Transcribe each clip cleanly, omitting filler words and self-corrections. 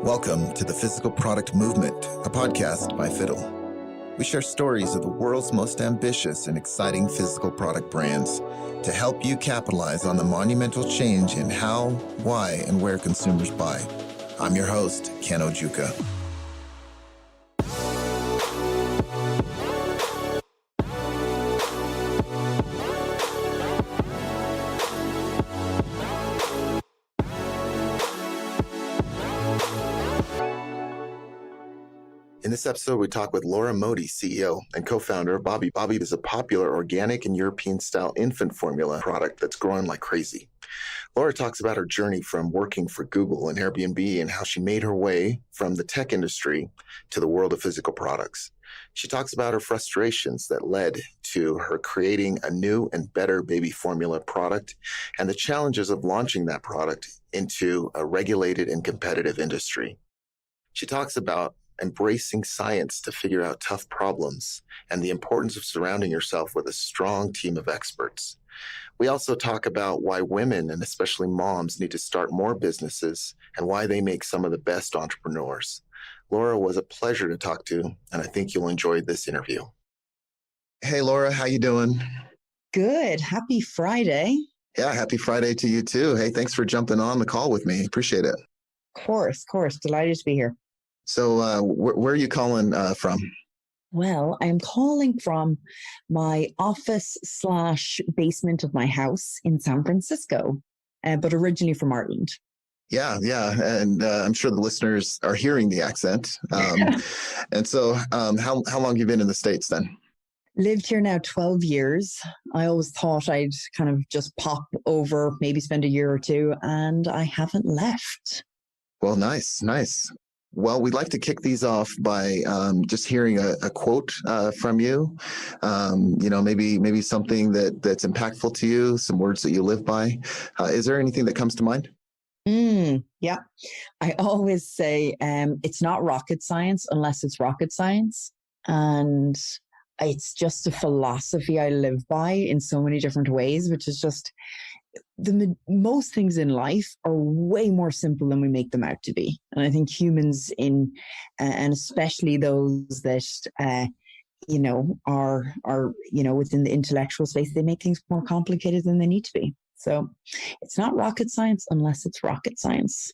Welcome to the Physical Product Movement, a podcast by Fiddle. We share stories of the world's most ambitious and exciting physical product brands to help you capitalize on the monumental change in how, why, and where consumers buy. I'm your host, Ken Ojuka. In this episode, we talk with Laura Modi, CEO and co-founder of Bobbie. Bobbie is a popular organic and European-style infant formula product that's growing like crazy. Laura talks about her journey from working for Google and Airbnb and how she made her way from the tech industry to the world of physical products. She talks about her frustrations that led to her creating a new and better baby formula product and the challenges of launching that product into a regulated and competitive industry. She talks about embracing science to figure out tough problems and the importance of surrounding yourself with a strong team of experts. We also talk about why women, and especially moms, need to start more businesses and why they make some of the best entrepreneurs. Laura was a pleasure to talk to, and I think you'll enjoy this interview. Hey, Laura, how you doing? Good. Happy Friday. Yeah, happy Friday to you too. Hey, thanks for jumping on the call with me. Appreciate it. Of course. Delighted to be here. So where are you calling from? Well, I'm calling from my office/basement of my house in San Francisco, but originally from Ireland. Yeah. And I'm sure the listeners are hearing the accent. And so how long have you been in the States then? Lived here now 12 years. I always thought I'd kind of just pop over, maybe spend a year or two, and I haven't left. Well, nice. Well, we'd like to kick these off by just hearing a quote from you. Maybe something that's impactful to you, some words that you live by. Is there anything that comes to mind? Yeah. I always say it's not rocket science unless it's rocket science. And it's just a philosophy I live by in so many different ways, which is just most things in life are way more simple than we make them out to be. And I think humans and especially those that, are within the intellectual space, they make things more complicated than they need to be. So it's not rocket science unless it's rocket science.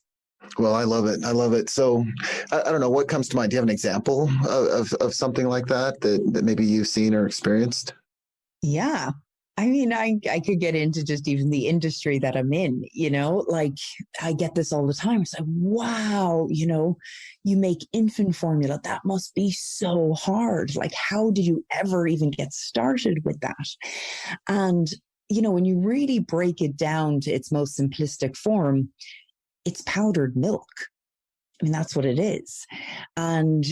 Well, I love it. So I don't know what comes to mind. Do you have an example of something like that maybe you've seen or experienced? Yeah. I mean, I could get into just even the industry that I'm in, like I get this all the time. It's like, wow, you make infant formula. That must be so hard. Like, how did you ever even get started with that? And, when you really break it down to its most simplistic form, it's powdered milk. I mean, that's what it is. And,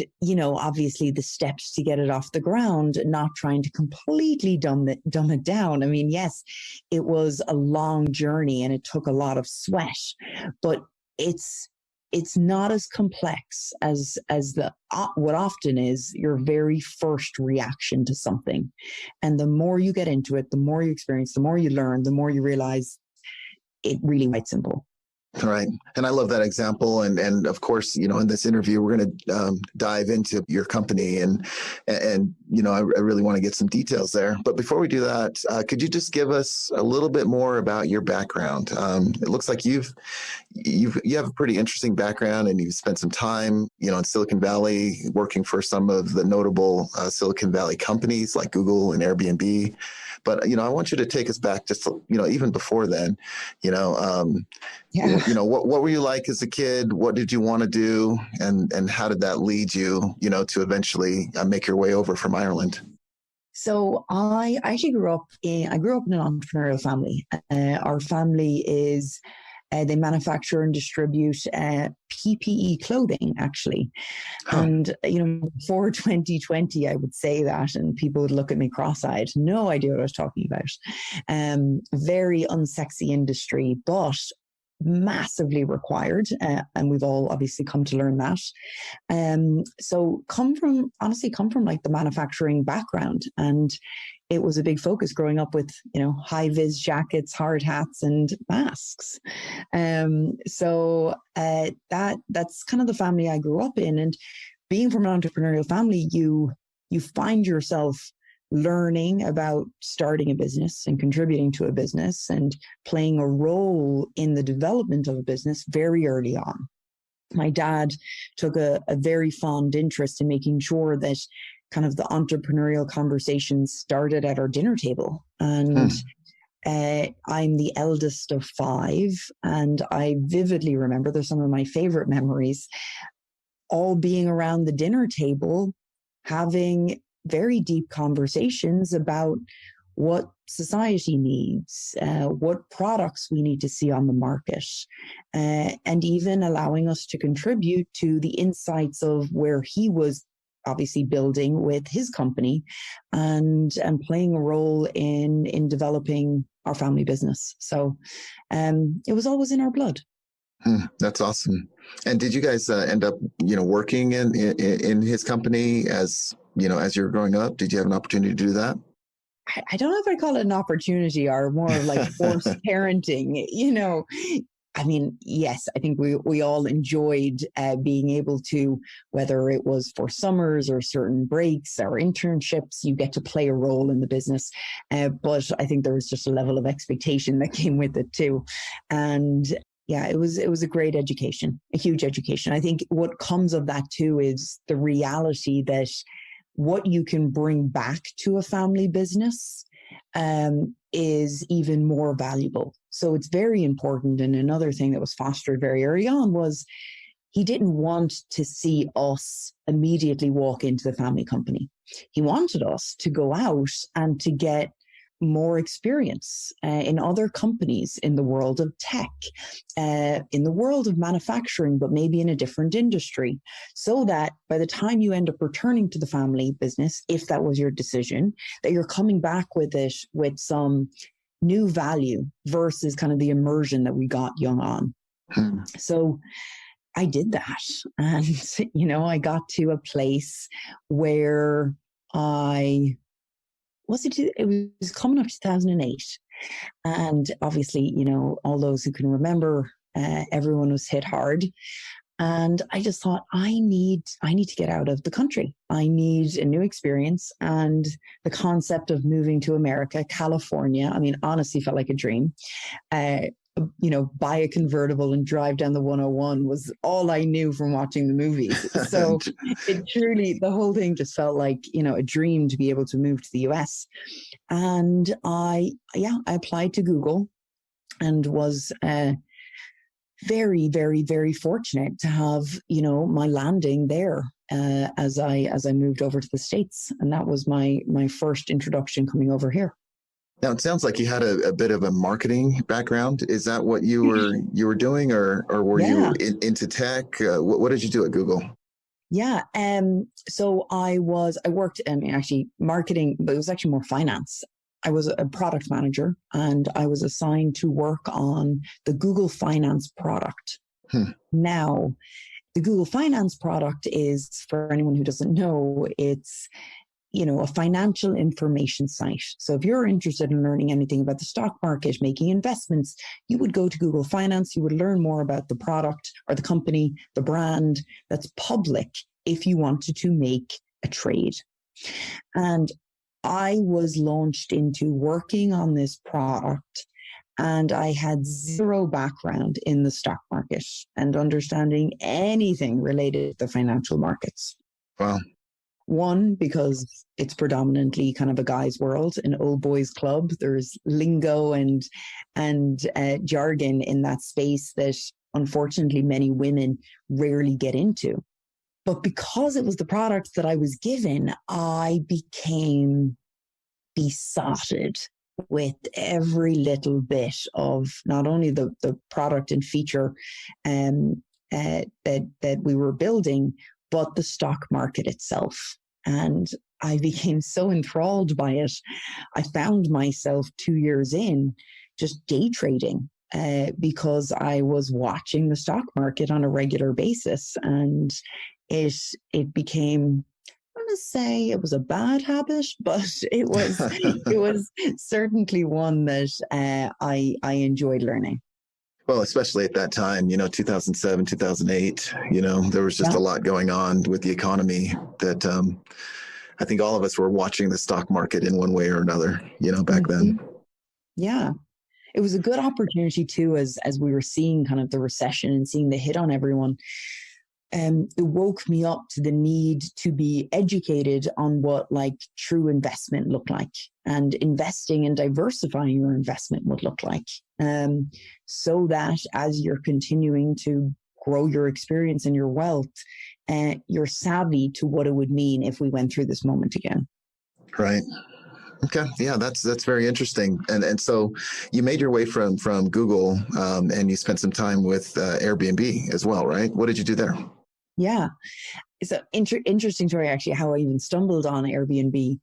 obviously the steps to get it off the ground, not trying to completely dumb it down. I mean, yes, it was a long journey and it took a lot of sweat, but it's not as complex as what often is your very first reaction to something. And the more you get into it, the more you experience, the more you learn, the more you realize it really quite simple. Right. And I love that example. And of course, in this interview, we're going to dive into your company and I really want to get some details there. But before we do that, could you just give us a little bit more about your background? It looks like you have a pretty interesting background and you've spent some time, in Silicon Valley working for some of the notable Silicon Valley companies like Google and Airbnb. But, I want you to take us back just, even before then, what were you like as a kid? What did you want to do? And how did that lead you, to eventually make your way over from Ireland? So I actually grew up in an entrepreneurial family. Our family is, they manufacture and distribute PPE clothing, actually. Huh. And, before 2020, I would say that, and people would look at me cross-eyed. No idea what I was talking about. Very unsexy industry. But massively required, and we've all obviously come to learn that. So come from like the manufacturing background, and it was a big focus growing up with, high vis jackets, hard hats, and masks. So that's kind of the family I grew up in, and being from an entrepreneurial family, you find yourself learning about starting a business and contributing to a business and playing a role in the development of a business very early on. My dad took a very fond interest in making sure that kind of the entrepreneurial conversations started at our dinner table. And I'm the eldest of 5, and I vividly remember, they're some of my favorite memories, all being around the dinner table, having very deep conversations about what society needs, what products we need to see on the market, and even allowing us to contribute to the insights of where he was obviously building with his company, and playing a role in developing our family business. So it was always in our blood. That's awesome. And did you guys end up, working in his company as you were growing up? Did you have an opportunity to do that? I don't know if I call it an opportunity or more of like forced parenting. I mean, yes, I think we all enjoyed being able to, whether it was for summers or certain breaks or internships, you get to play a role in the business. But I think there was just a level of expectation that came with it too. And yeah, it was a great education, a huge education. I think what comes of that too is the reality that what you can bring back to a family business is even more valuable. So it's very important. And another thing that was fostered very early on was he didn't want to see us immediately walk into the family company. He wanted us to go out and to get more experience in other companies in the world of tech, in the world of manufacturing, but maybe in a different industry, so that by the time you end up returning to the family business, if that was your decision, that you're coming back with it with some new value versus kind of the immersion that we got young on. So I did that. And, I got to a place where it was coming up 2008. And obviously, all those who can remember, everyone was hit hard. And I just thought, I need to get out of the country. I need a new experience. And the concept of moving to America, California, I mean, honestly felt like a dream. Buy a convertible and drive down the 101 was all I knew from watching the movies. So it truly, the whole thing just felt like, a dream to be able to move to the US. And I applied to Google and was very, very, very fortunate to have, my landing there as I moved over to the States. And that was my first introduction coming over here. Now, it sounds like you had a bit of a marketing background. Is that what you were doing, or were you into tech? What did you do at Google? Yeah. So I worked actually marketing, but it was actually more finance. I was a product manager, and I was assigned to work on the Google Finance product. Now, the Google Finance product is, for anyone who doesn't know, it's a financial information site. So if you're interested in learning anything about the stock market, making investments, you would go to Google Finance. You would learn more about the product or the company, the brand that's public if you wanted to make a trade. And I was launched into working on this product, and I had zero background in the stock market and understanding anything related to the financial markets. Wow. One, because it's predominantly kind of a guy's world, an old boys club. There's lingo and jargon in that space that unfortunately many women rarely get into. But because it was the product that I was given, I became besotted with every little bit of not only the product and feature that we were building, but the stock market itself. And I became so enthralled by it. I found myself 2 years in just day trading because I was watching the stock market on a regular basis, and it became, I'm going to say it was a bad habit, but it was certainly one that I enjoyed learning. Well, especially at that time, 2007, 2008, there was just Yeah. a lot going on with the economy that I think all of us were watching the stock market in one way or another, back then. Yeah. It was a good opportunity too, as we were seeing kind of the recession and seeing the hit on everyone. It woke me up to the need to be educated on what like true investment looked like, and investing and diversifying your investment would look like, so that as you're continuing to grow your experience and your wealth, you're savvy to what it would mean if we went through this moment again. Right. Okay. Yeah, that's very interesting. And so you made your way from Google, and you spent some time with Airbnb as well, right? What did you do there? Yeah. It's an interesting story, actually, how I even stumbled on Airbnb.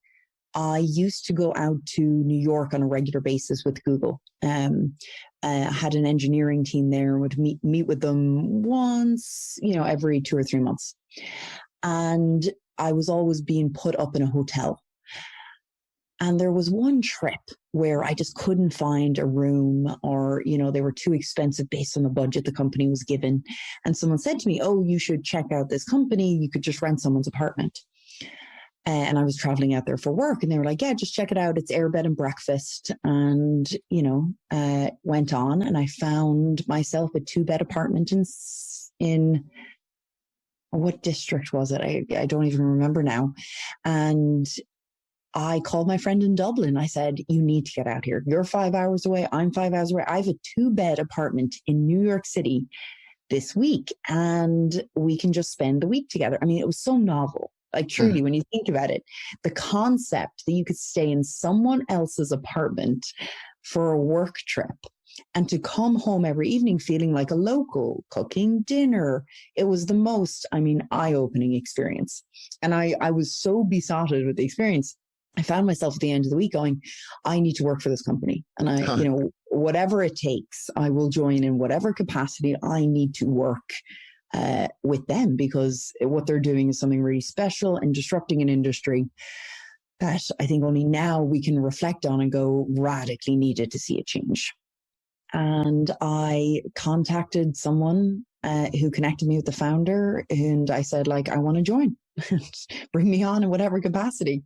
I used to go out to New York on a regular basis with Google. Had an engineering team there, would meet with them once, every 2 or 3 months. And I was always being put up in a hotel. And there was one trip where I just couldn't find a room, or, they were too expensive based on the budget the company was given. And someone said to me, "Oh, you should check out this company. You could just rent someone's apartment." And I was traveling out there for work, and they were like, "Yeah, just check it out. It's air, bed and breakfast." And, went on, and I found myself a 2-bed apartment in what district was it? I don't even remember now. And I called my friend in Dublin. I said, "You need to get out here. You're 5 hours away. I'm 5 hours away. I have a 2-bed apartment in New York City this week, and we can just spend the week together." I mean, it was so novel. Like, truly, when you think about it, the concept that you could stay in someone else's apartment for a work trip and to come home every evening feeling like a local, cooking dinner. It was the most, eye-opening experience. And I was so besotted with the experience. I found myself at the end of the week going, I need to work for this company. And whatever it takes, I will join in whatever capacity. I need to work with them, because what they're doing is something really special and disrupting an industry that I think only now we can reflect on and go, radically needed to see a change. And I contacted someone who connected me with the founder, and I said, I want to join. Bring me on in whatever capacity.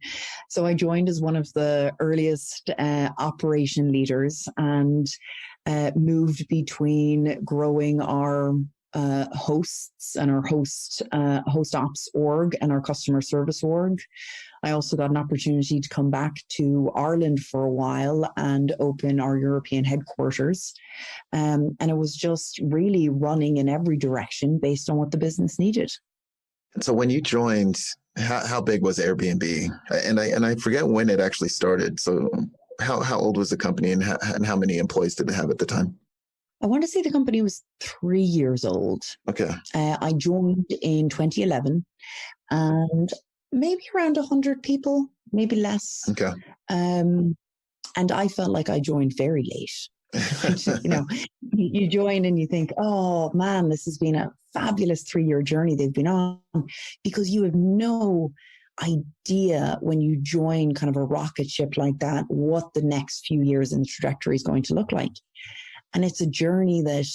So I joined as one of the earliest operation leaders, and moved between growing our hosts and our host ops org and our customer service org. I also got an opportunity to come back to Ireland for a while and open our European headquarters. And it was just really running in every direction based on what the business needed. So when you joined, how big was Airbnb? And I forget when it actually started. So how old was the company, and how many employees did it have at the time? I want to say the company was 3 years old. Okay. I joined in 2011, and maybe around 100 people, maybe less. Okay. And I felt like I joined very late. You join and you think, "Oh man, this has been a fabulous 3-year journey they've been on," because you have no idea when you join kind of a rocket ship like that, what the next few years in the trajectory is going to look like. And it's a journey that,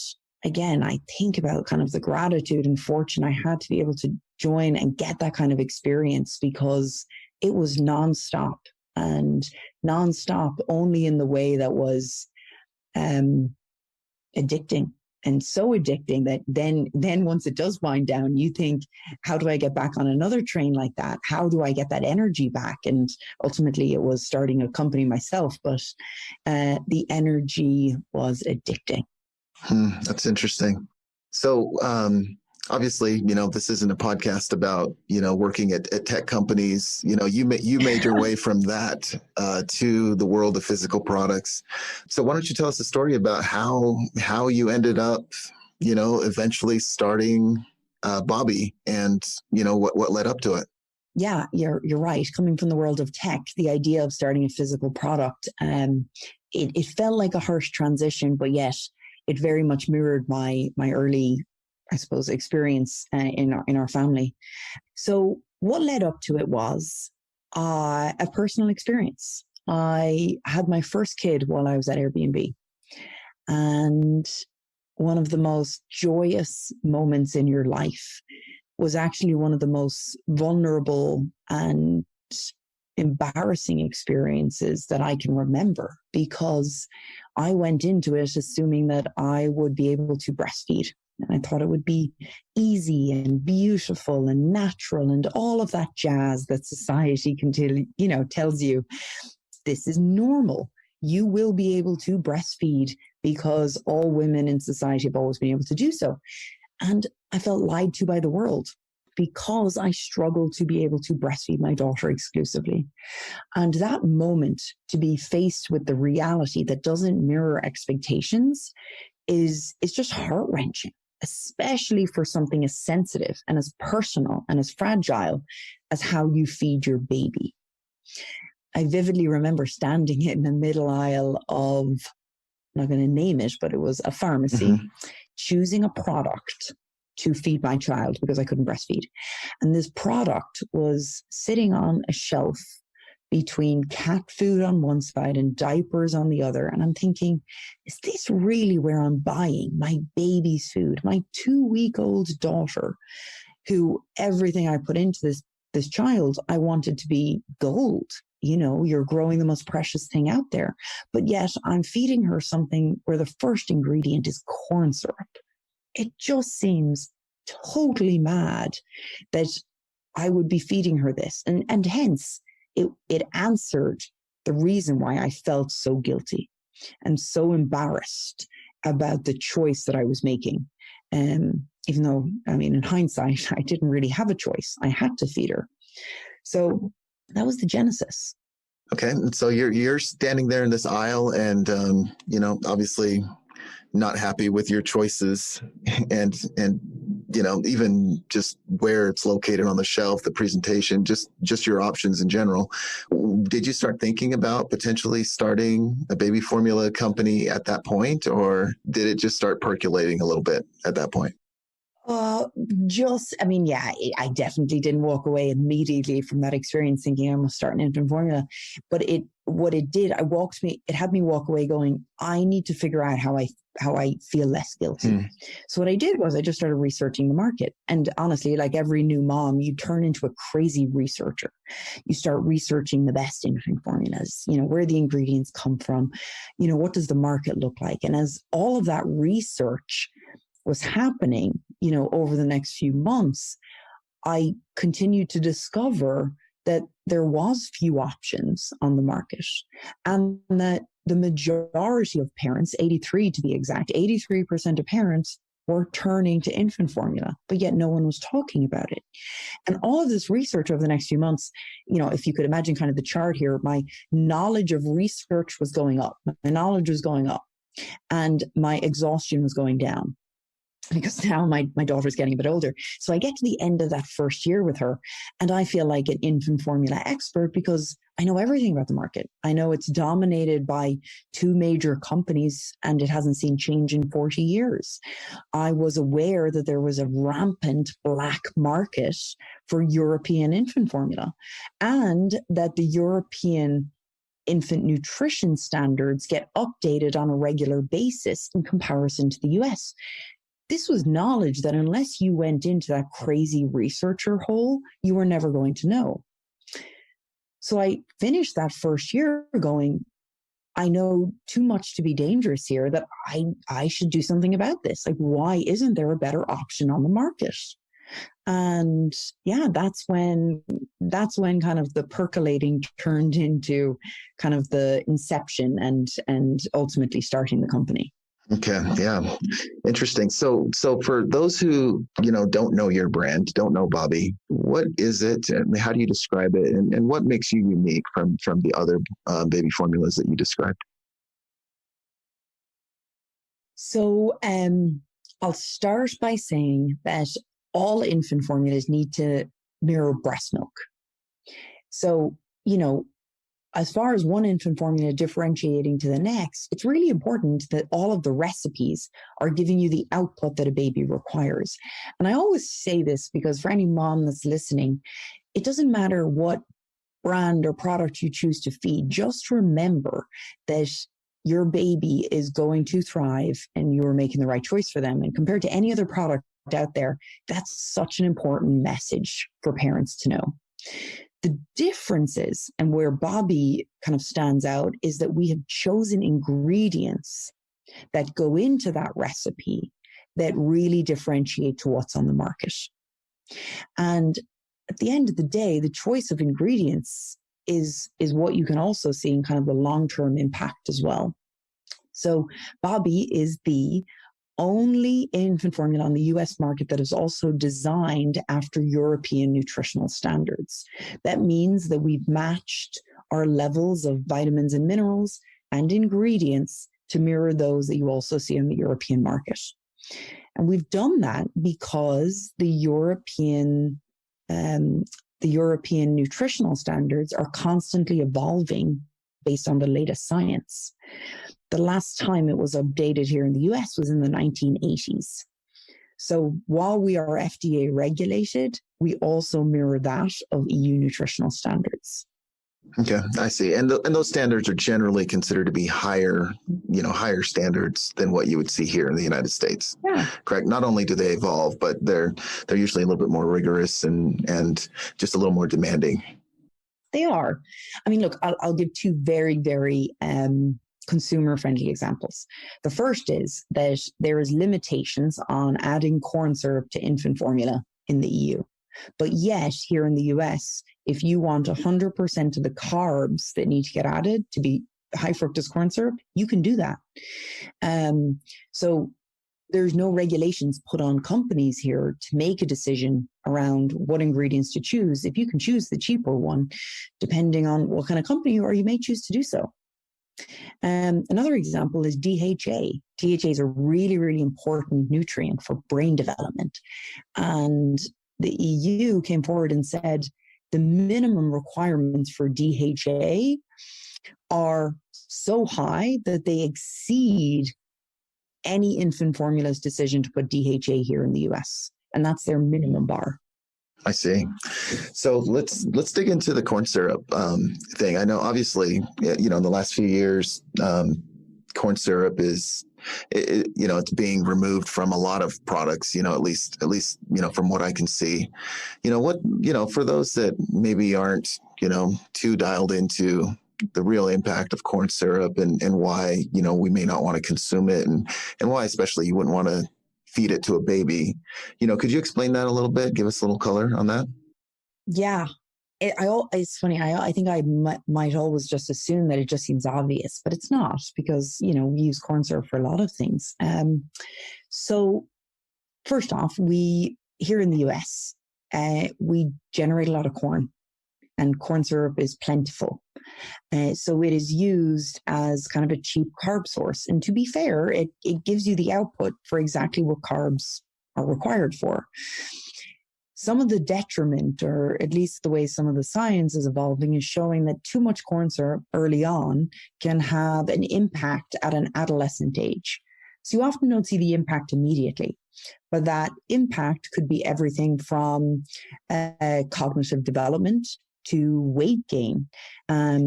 again, I think about kind of the gratitude and fortune I had to be able to join and get that kind of experience, because it was nonstop, and nonstop only in the way that was addicting, and so addicting that then once it does wind down, you think, how do I get back on another train like that? How do I get that energy back? And ultimately it was starting a company myself, but the energy was addicting. That's interesting. So obviously, this isn't a podcast about, working at tech companies. You made your way from that to the world of physical products. So why don't you tell us a story about how you ended up, eventually starting Bobbie, and, what led up to it? Yeah, you're right. Coming from the world of tech, the idea of starting a physical product, it felt like a harsh transition, but yet it very much mirrored my early, I suppose, experience in our family. So what led up to it was a personal experience. I had my first kid while I was at Airbnb, and one of the most joyous moments in your life was actually one of the most vulnerable and embarrassing experiences that I can remember, because I went into it assuming that I would be able to breastfeed. And I thought it would be easy and beautiful and natural and all of that jazz that society can tells you this is normal. You will be able to breastfeed because all women in society have always been able to do so. And I felt lied to by the world because I struggled to be able to breastfeed my daughter exclusively. And that moment to be faced with the reality that doesn't mirror expectations is just heart-wrenching, especially for something as sensitive and as personal and as fragile as how you feed your baby. I vividly remember standing in the middle aisle of, I'm not going to name it, but it was a pharmacy, choosing a product to feed my child because I couldn't breastfeed. And this product was sitting on a shelf between cat food on one side and diapers on the other. And I'm thinking, is this really where I'm buying my baby's food? My 2-week-old daughter, who everything I put into this child, I wanted to be gold. You're growing the most precious thing out there. But yet I'm feeding her something where the first ingredient is corn syrup. It just seems totally mad that I would be feeding her this. And hence, it answered the reason why I felt so guilty and so embarrassed about the choice that I was making. Even though, in hindsight, I didn't really have a choice. I had to feed her. So that was the genesis. Okay. And so you're standing there in this aisle and, obviously not happy with your choices and, even just where it's located on the shelf, the presentation, just your options in general. Did you start thinking about potentially starting a baby formula company at that point, or did it just start percolating a little bit at that point? I definitely didn't walk away immediately from that experience thinking I must start an infant formula. But it had me walk away going, I need to figure out how I feel less guilty. So what I did was I just started researching the market. And honestly, like every new mom, you turn into a crazy researcher. You start researching the best infant formulas, where the ingredients come from, what does the market look like? And as all of that research was happening, over the next few months, I continued to discover that there was few options on the market, and that the majority of parents, 83 to be exact, 83% of parents were turning to infant formula, but yet no one was talking about it. And all of this research over the next few months, if you could imagine kind of the chart here, my knowledge of research was going up, my knowledge was going up, and my exhaustion was going down. Because now my daughter's getting a bit older. So I get to the end of that first year with her, and I feel like an infant formula expert because I know everything about the market. I know it's dominated by 2 major companies and it hasn't seen change in 40 years. I was aware that there was a rampant black market for European infant formula, and that the European infant nutrition standards get updated on a regular basis in comparison to the US. This was knowledge that unless you went into that crazy researcher hole, you were never going to know. So I finished that first year going, I know too much to be dangerous here, that I should do something about this. Like, why isn't there a better option on the market? And yeah, that's when kind of the percolating turned into kind of the inception and ultimately starting the company. Okay. Yeah. Interesting. So for those who, don't know your brand, don't know Bobbie, what is it? And how do you describe it? And what makes you unique from the other baby formulas that you described? So I'll start by saying that all infant formulas need to mirror breast milk. So, as far as one infant formula differentiating to the next, it's really important that all of the recipes are giving you the output that a baby requires. And I always say this because for any mom that's listening, it doesn't matter what brand or product you choose to feed. Just remember that your baby is going to thrive and you're making the right choice for them. And compared to any other product out there, that's such an important message for parents to know. The differences and where Bobbie kind of stands out is that we have chosen ingredients that go into that recipe that really differentiate to what's on the market. And at the end of the day, the choice of ingredients is what you can also see in kind of the long-term impact as well. So Bobbie is the only infant formula on the US market that is also designed after European nutritional standards. That means that we've matched our levels of vitamins and minerals and ingredients to mirror those that you also see in the European market. And we've done that because the European nutritional standards are constantly evolving based on the latest science. The last time it was updated here in the US was in the 1980s. So while we are FDA regulated, we also mirror that of EU nutritional standards. Okay, I see. And those standards are generally considered to be higher standards than what you would see here in the United States. Yeah. Correct. Not only do they evolve, but they're usually a little bit more rigorous and just a little more demanding. They are. I mean, look, I'll give two very, very consumer-friendly examples. The first is that there is limitations on adding corn syrup to infant formula in the EU. But yet, here in the US, if you want 100% of the carbs that need to get added to be high fructose corn syrup, you can do that. So there's no regulations put on companies here to make a decision around what ingredients to choose. If you can choose the cheaper one, depending on what kind of company you are, you may choose to do so. Another example is DHA. DHA is a really, really important nutrient for brain development. And the EU came forward and said the minimum requirements for DHA are so high that they exceed any infant formula's decision to put DHA here in the US. And that's their minimum bar. I see. So let's dig into the corn syrup thing. I know, obviously, in the last few years, corn syrup is, it's being removed from a lot of products. At least from what I can see. For those that maybe aren't too dialed into the real impact of corn syrup and why we may not want to consume it and why especially you wouldn't want to feed it to a baby. Could you explain that a little bit? Give us a little color on that. Yeah. It's funny. I think I might always just assume that it just seems obvious, but it's not because, we use corn syrup for a lot of things. So first off, here in the US, we generate a lot of corn and corn syrup is plentiful. So it is used as kind of a cheap carb source. And to be fair, it gives you the output for exactly what carbs are required for. Some of the detriment, or at least the way some of the science is evolving, is showing that too much corn syrup early on can have an impact at an adolescent age. So you often don't see the impact immediately, but that impact could be everything from cognitive development to weight gain at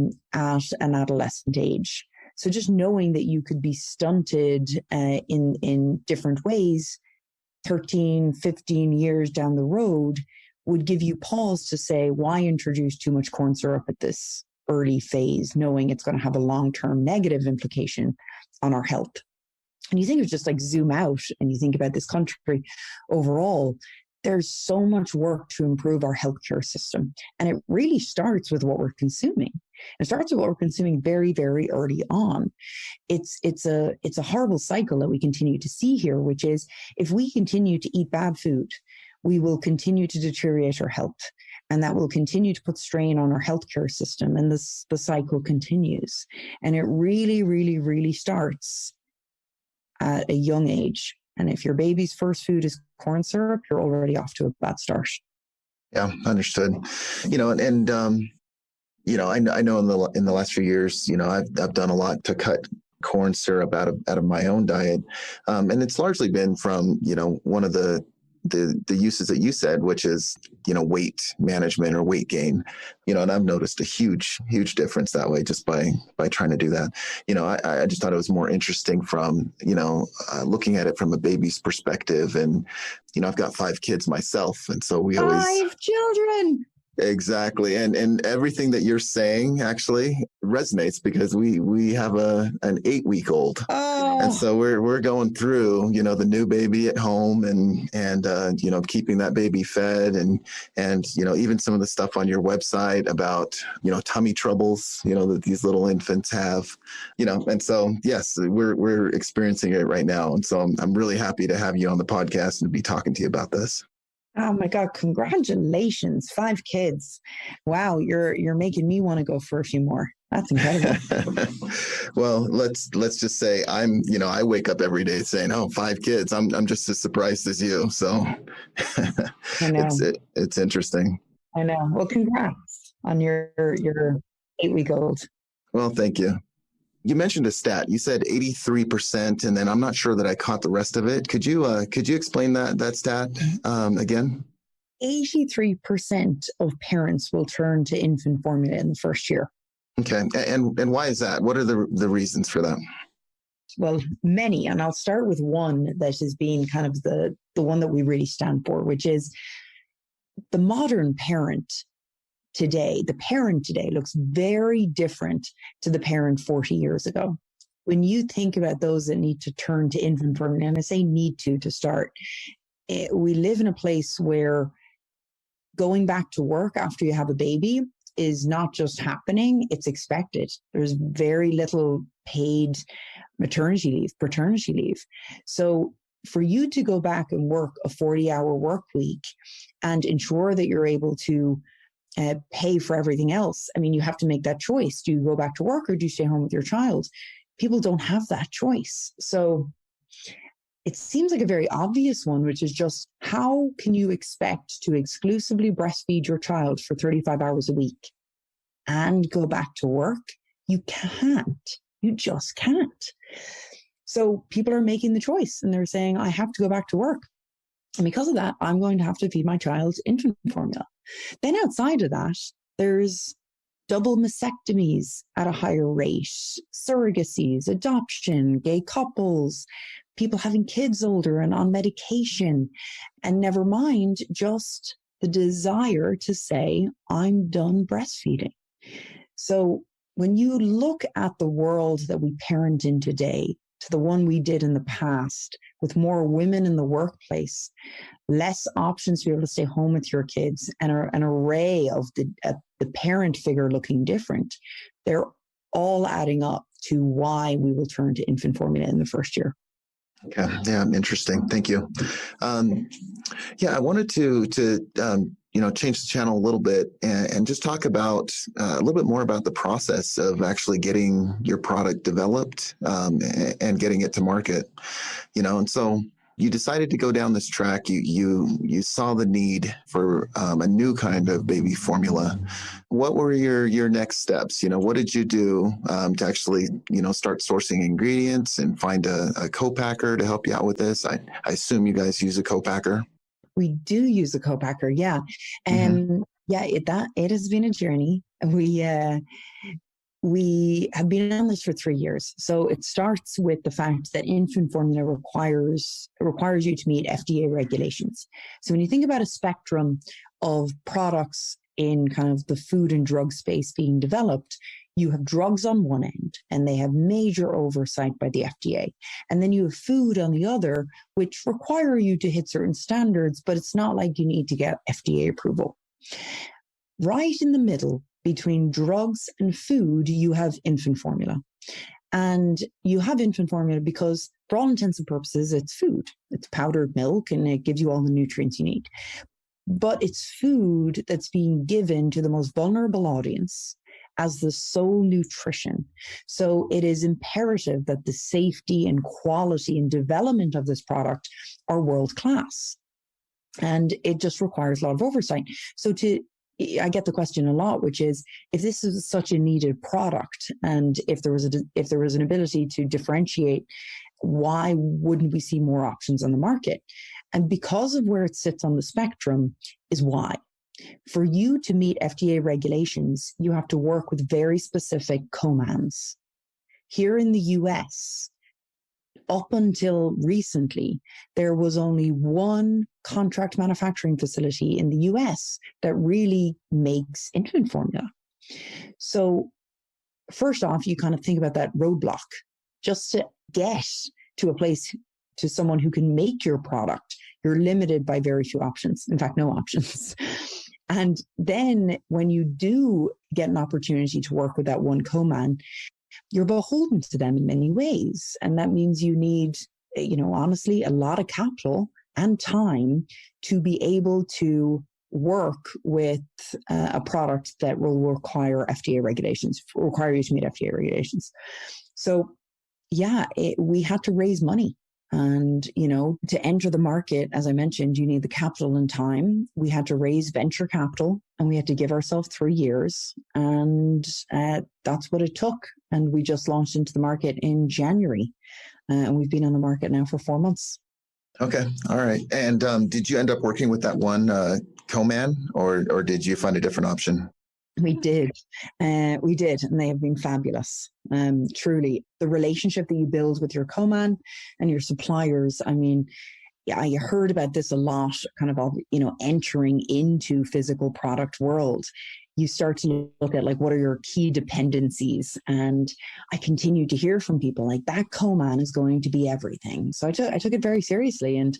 an adolescent age. So just knowing that you could be stunted in different ways 13, 15 years down the road would give you pause to say, why introduce too much corn syrup at this early phase, knowing it's going to have a long-term negative implication on our health. And you think of just like zoom out and you think about this country overall, there's so much work to improve our healthcare system. And it really starts with what we're consuming. It starts with what we're consuming very, very early on. It's a horrible cycle that we continue to see here, which is if we continue to eat bad food, we will continue to deteriorate our health. And that will continue to put strain on our healthcare system. And the cycle continues. And it really, really, really starts at a young age. And if your baby's first food is corn syrup, you're already off to a bad start. Yeah, understood. I know in the last few years, I've done a lot to cut corn syrup out of my own diet, and it's largely been from one of the uses that you said, which is weight management or weight gain, and I've noticed a huge difference that way just by trying to do that. I just thought it was more interesting from looking at it from a baby's perspective, and I've got 5 kids myself, and so we always 5 children. Exactly. And everything that you're saying actually resonates because we have an 8-week-old. Oh. And so we're going through, the new baby at home and keeping that baby fed and even some of the stuff on your website about, tummy troubles, that these little infants have, and so, yes, we're experiencing it right now. And so I'm really happy to have you on the podcast and be talking to you about this. Oh my God, congratulations. 5 kids. Wow, you're making me want to go for a few more. That's incredible. Well, let's just say I wake up every day saying, "Oh, 5 kids." I'm just as surprised as you. So I know. It's interesting. I know. Well, congrats on your 8-week-old. Well, thank you. You mentioned a stat. You said 83%, and then I'm not sure that I caught the rest of it. Could you explain that stat again? 83% of parents will turn to infant formula in the first year. Okay, and why is that? What are the reasons for that? Well, many, and I'll start with one that has been kind of the one that we really stand for, which is the modern parent today. The parent today looks very different to the parent 40 years ago. When you think about those that need to turn to infant formula, and I say need to start, we live in a place where going back to work after you have a baby is not just happening, it's expected. There's very little paid maternity leave, paternity leave. So for you to go back and work a 40-hour work week and ensure that you're able to pay for everything else, I mean, you have to make that choice. Do you go back to work or do you stay home with your child? People don't have that choice. So it seems like a very obvious one, which is just how can you expect to exclusively breastfeed your child for 35 hours a week and go back to work? You can't. You just can't. So people are making the choice and they're saying, I have to go back to work. And because of that, I'm going to have to feed my child infant formula. Then outside of that, there's double mastectomies at a higher rate, surrogacies, adoption, gay couples, people having kids older and on medication, and never mind just the desire to say, I'm done breastfeeding. So when you look at the world that we parent in today to the one we did in the past, with more women in the workplace, less options to be able to stay home with your kids, and an array of the parent figure looking different, they're all adding up to why we will turn to infant formula in the first year. Okay. Yeah. Interesting. Thank you. I wanted to change the channel a little bit and just talk about a little bit more about the process of actually getting your product developed and getting it to market, and so you decided to go down this track. You saw the need for a new kind of baby formula. What were your next steps? What did you do to actually, start sourcing ingredients and find a co-packer to help you out with this? I assume you guys use a co-packer. We do use a co-packer, yeah. And it has been a journey. We have been on this for 3 years. So it starts with the fact that infant formula requires you to meet FDA regulations. So when you think about a spectrum of products in kind of the food and drug space being developed, you have drugs on one end, and they have major oversight by the FDA. And then you have food on the other, which require you to hit certain standards, but it's not like you need to get FDA approval. Right in the middle, between drugs and food, you have infant formula. And you have infant formula because, for all intents and purposes, it's food. It's powdered milk, and it gives you all the nutrients you need. But it's food that's being given to the most vulnerable audience as the sole nutrition. So it is imperative that the safety and quality and development of this product are world class. And it just requires a lot of oversight. So to I get the question a lot, which is, if this is such a needed product, and if there was an ability to differentiate, why wouldn't we see more options on the market? And because of where it sits on the spectrum is why. For you to meet FDA regulations, you have to work with very specific commands. Here in the US, up until recently, there was only one contract manufacturing facility in the US that really makes infant formula. So first off, you kind of think about that roadblock. Just to get to a place, to someone who can make your product, you're limited by very few options. In fact, no options. And then when you do get an opportunity to work with that one co-man, you're beholden to them in many ways. And that means you need, honestly, a lot of capital and time to be able to work with a product that will require FDA regulations, require you to meet FDA regulations. So yeah, we had to raise money. And, to enter the market, as I mentioned, you need the capital and time. We had to raise venture capital, and we had to give ourselves 3 years. And that's what it took. And we just launched into the market in January. And we've been on the market now for 4 months. Okay. All right. And did you end up working with that one co-man, or did you find a different option? We did. And they have been fabulous. Truly, the relationship that you build with your co-man and your suppliers. I mean, I heard about this a lot, kind of, entering into physical product world. You start to look at, like, what are your key dependencies? And I continue to hear from people like, that co-man is going to be everything. So I took it very seriously. And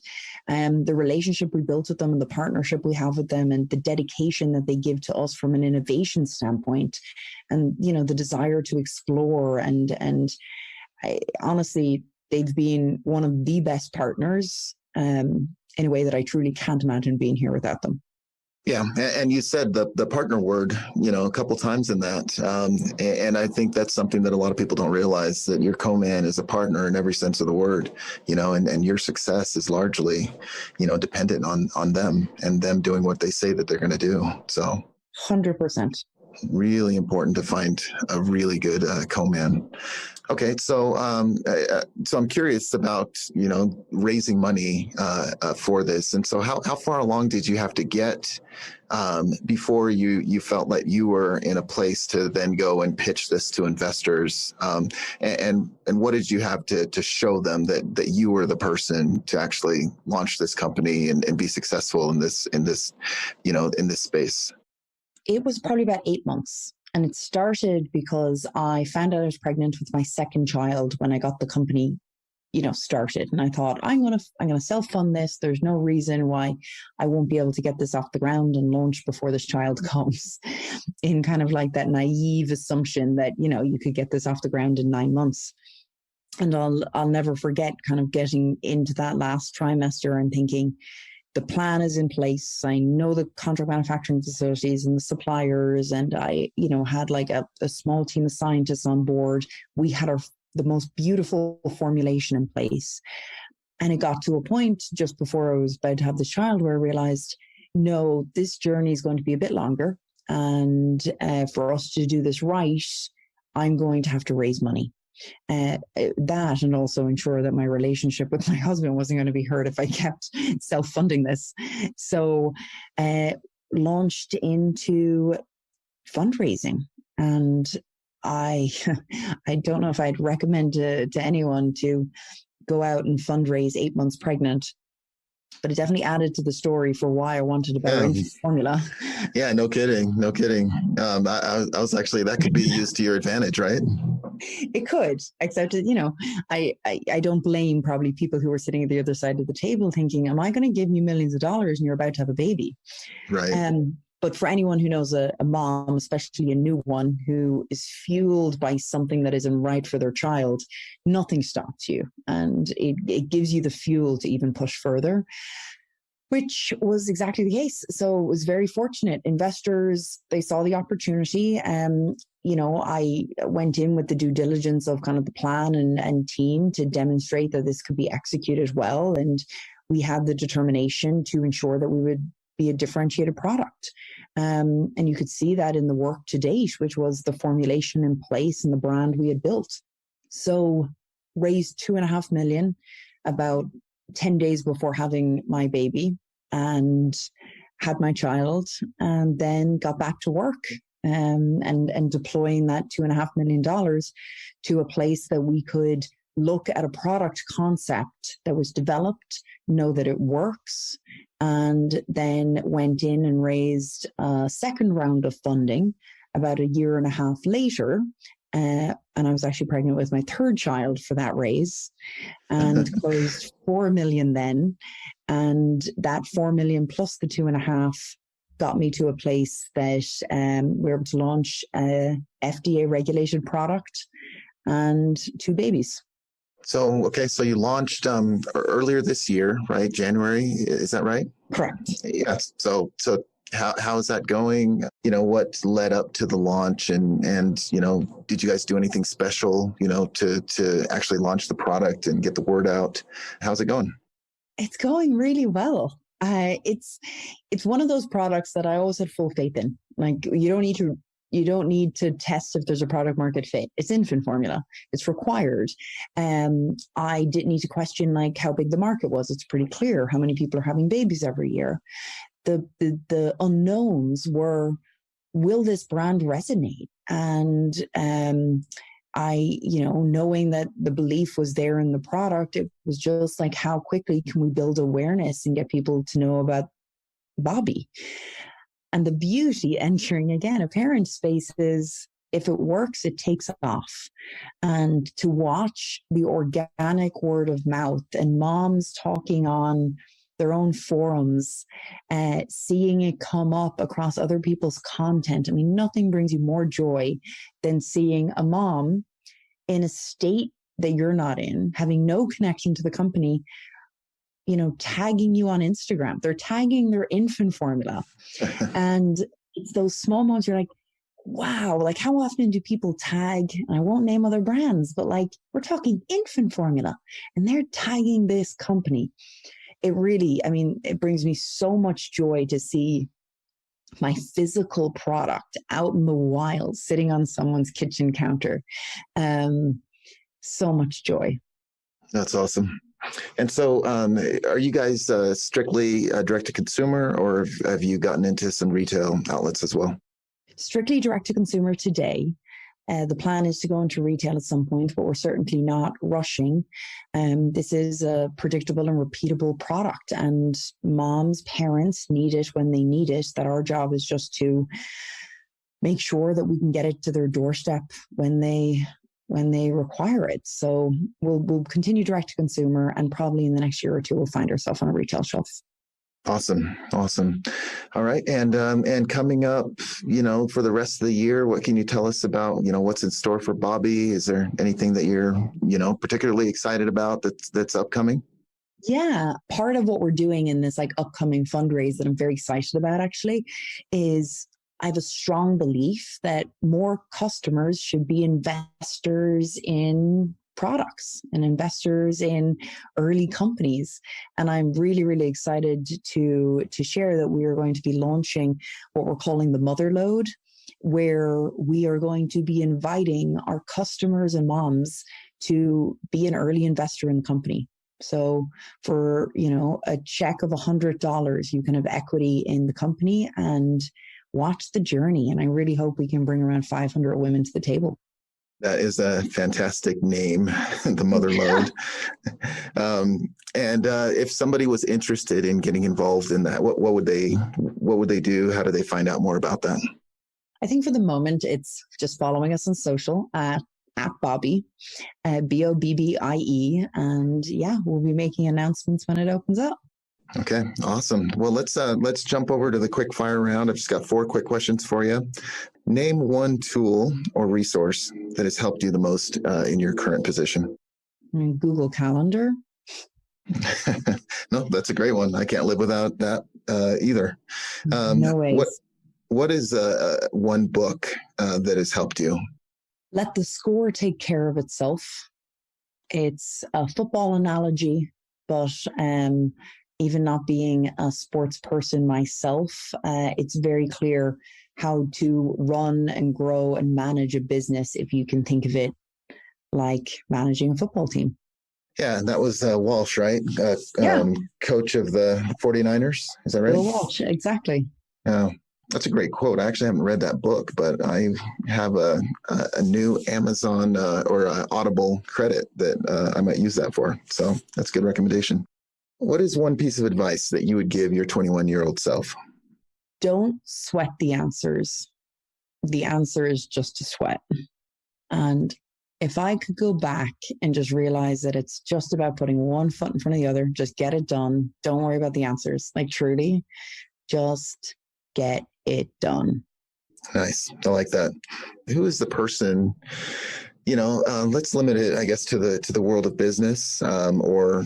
the relationship we built with them, and the partnership we have with them, and the dedication that they give to us from an innovation standpoint, and, the desire to explore. And honestly, they've been one of the best partners in a way that I truly can't imagine being here without them. Yeah. And you said the partner word, a couple times in that. And I think that's something that a lot of people don't realize, that your co-man is a partner in every sense of the word, and your success is largely, dependent on them and them doing what they say that they're going to do. So 100%. Really important to find a really good co-man. Okay, so I'm curious about raising money for this, and so how far along did you have to get before you felt like you were in a place to then go and pitch this to investors, and what did you have to show them that you were the person to actually launch this company and be successful in this space? It was probably about 8 months. And it started because I found out I was pregnant with my second child when I got the company, started. And I thought, I'm going to self-fund this. There's no reason why I won't be able to get this off the ground and launch before this child comes, in kind of like that naive assumption that, you could get this off the ground in 9 months. And I'll never forget kind of getting into that last trimester and thinking, the plan is in place. I know the contract manufacturing facilities and the suppliers, and I, had like a small team of scientists on board. We had the most beautiful formulation in place. And it got to a point just before I was about to have this child where I realized, no, this journey is going to be a bit longer. And for us to do this right, I'm going to have to raise money. That, and also ensure that my relationship with my husband wasn't going to be hurt if I kept self-funding this. So launched into fundraising. And I don't know if I'd recommend to anyone to go out and fundraise 8 months pregnant, but it definitely added to the story for why I wanted a better infant formula. Yeah, no kidding. I was actually, that could be used to your advantage, right? It could, except, I don't blame probably people who are sitting at the other side of the table thinking, am I going to give you millions of dollars and you're about to have a baby? Right. But for anyone who knows a mom, especially a new one, who is fueled by something that isn't right for their child, nothing stops you. And it gives you the fuel to even push further, which was exactly the case. So it was very fortunate. Investors, they saw the opportunity. I went in with the due diligence of kind of the plan and team to demonstrate that this could be executed well. And we had the determination to ensure that we would be a differentiated product. And you could see that in the work to date, which was the formulation in place and the brand we had built. So raised 2.5 million about 10 days before having my baby, and had my child, and then got back to work, and deploying that $2.5 million to a place that we could look at a product concept that was developed, know that it works, and then went in and raised a second round of funding about 1.5 years later. And I was actually pregnant with my third child for that raise, and closed 4 million then. And that 4 million plus the 2.5 got me to a place that we were able to launch a FDA regulated product and 2 babies. So, okay, so you launched earlier this year, right? January, is that right? Correct. Yes. So how is that going? What led up to the launch, and did you guys do anything special, to actually launch the product and get the word out? How's it going? It's going really well. It's one of those products that I always had full faith in. Like, you don't need to test if there's a product market fit. It's infant formula. It's required. I didn't need to question like how big the market was. It's pretty clear how many people are having babies every year. The unknowns were, will this brand resonate? And knowing that the belief was there in the product, it was just like, how quickly can we build awareness and get people to know about Bobbie? And the beauty entering again a parent space is, if it works, it takes off. And to watch the organic word of mouth and moms talking on their own forums, seeing it come up across other people's content. I mean, nothing brings you more joy than seeing a mom in a state that you're not in, having no connection to the company, tagging you on Instagram. They're tagging their infant formula. And it's those small moments you're like, wow, like how often do people tag, and I won't name other brands, but like we're talking infant formula and they're tagging this company. It really, it brings me so much joy to see my physical product out in the wild, sitting on someone's kitchen counter. So much joy. That's awesome. And so are you guys strictly direct to consumer, or have you gotten into some retail outlets as well? Strictly direct to consumer today. The plan is to go into retail at some point, but we're certainly not rushing. This is a predictable and repeatable product, and moms, parents need it when they need it. That our job is just to make sure that we can get it to their doorstep when they require it. So we'll continue direct to consumer, and probably in the next year or two, we'll find ourselves on a retail shelf. Awesome. All right. And coming up, for the rest of the year, what can you tell us about, what's in store for Bobbie? Is there anything that you're, particularly excited about that's upcoming? Yeah. Part of what we're doing in this like upcoming fundraise that I'm very excited about actually is, I have a strong belief that more customers should be investors in products and investors in early companies. And I'm really, really excited to share that we are going to be launching what we're calling the Mother Load, where we are going to be inviting our customers and moms to be an early investor in the company. So for, a check of $100, you can have equity in the company and watch the journey. And I really hope we can bring around 500 women to the table. That is a fantastic name, the Mother Load. And if somebody was interested in getting involved in that, what would they do? How do they find out more about that? I think for the moment, it's just following us on social at Bobbie, Bobbie. And yeah, we'll be making announcements when it opens up. Okay, awesome. Well, let's jump over to the quick fire round. I've just got 4 quick questions for you. Name one tool or resource that has helped you the most in your current position. Google Calendar. No, that's a great one. I can't live without that either. No ways. What is one book that has helped you? Let the Score Take Care of Itself. It's a football analogy, but even not being a sports person myself, it's very clear how to run and grow and manage a business if you can think of it like managing a football team. Yeah, and that was Walsh, right? Yeah. Coach of the 49ers. Is that right? Bill Walsh, exactly. Oh, that's a great quote. I actually haven't read that book, but I have a new Amazon or Audible credit that I might use that for. So that's a good recommendation. What is one piece of advice that you would give your 21-year-old self? Don't sweat the answers. The answer is just to sweat. And if I could go back and just realize that it's just about putting one foot in front of the other, just get it done. Don't worry about the answers. Like truly, just get it done. Nice. I like that. Who is the person, let's limit it, I guess, to the world of business or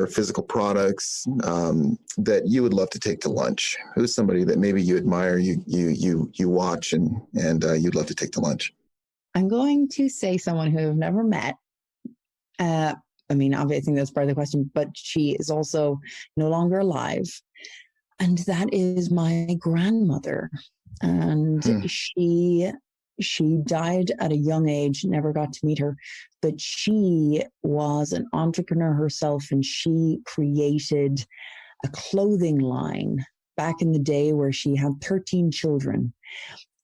physical products that you would love to take to lunch? Who's somebody that maybe you admire, you watch and you'd love to take to lunch? I'm going to say someone who I've never met. I think that's part of the question, but she is also no longer alive. And that is my grandmother. And she died at a young age, never got to meet her, but she was an entrepreneur herself, and she created a clothing line back in the day where she had 13 children.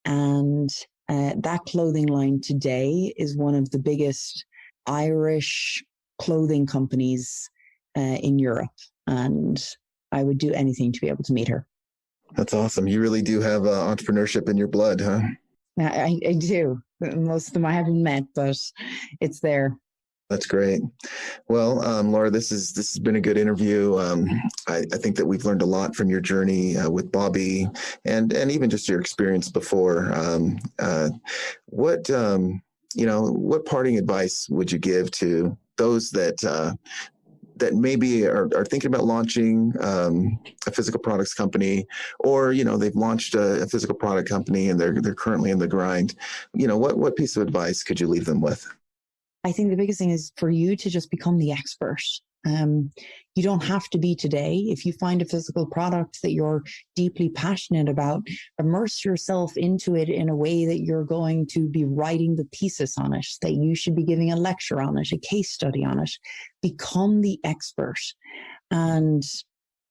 And that clothing line today is one of the biggest Irish clothing companies in Europe. And I would do anything to be able to meet her. That's awesome. You really do have entrepreneurship in your blood, huh? I do. Most of them I haven't met, but it's there. That's great. Well, Laura, this has been a good interview. I think that we've learned a lot from your journey with Bobbie and even just your experience before. What parting advice would you give to those that maybe are thinking about launching a physical products company, or they've launched a physical product company and they're currently in the grind? What piece of advice could you leave them with? I think the biggest thing is for you to just become the expert. You don't have to be today. If you find a physical product that you're deeply passionate about, immerse yourself into it in a way that you're going to be writing the thesis on it, that you should be giving a lecture on it, a case study on it. Become the expert, and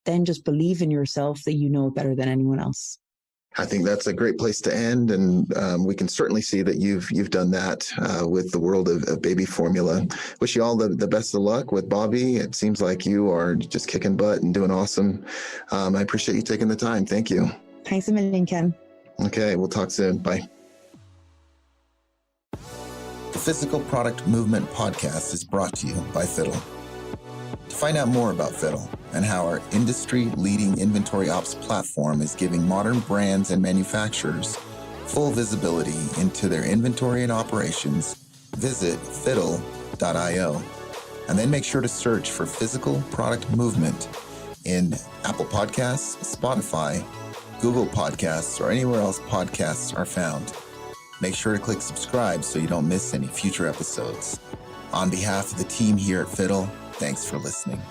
then just believe in yourself that you know it better than anyone else. I think that's a great place to end, and we can certainly see that you've done that with the world of baby formula. Wish you all the best of luck with Bobbie. It seems like you are just kicking butt and doing awesome. I appreciate you taking the time. Thank you. Thanks a million, Ken. Okay, we'll talk soon. Bye. The Physical Product Movement podcast is brought to you by Fiddle. To find out more about Fiddle and how our industry-leading inventory ops platform is giving modern brands and manufacturers full visibility into their inventory and operations, visit fiddle.io, and then make sure to search for Physical Product Movement in Apple Podcasts, Spotify, Google Podcasts, or anywhere else podcasts are found. Make sure to click subscribe so you don't miss any future episodes. On behalf of the team here at Fiddle, thanks for listening.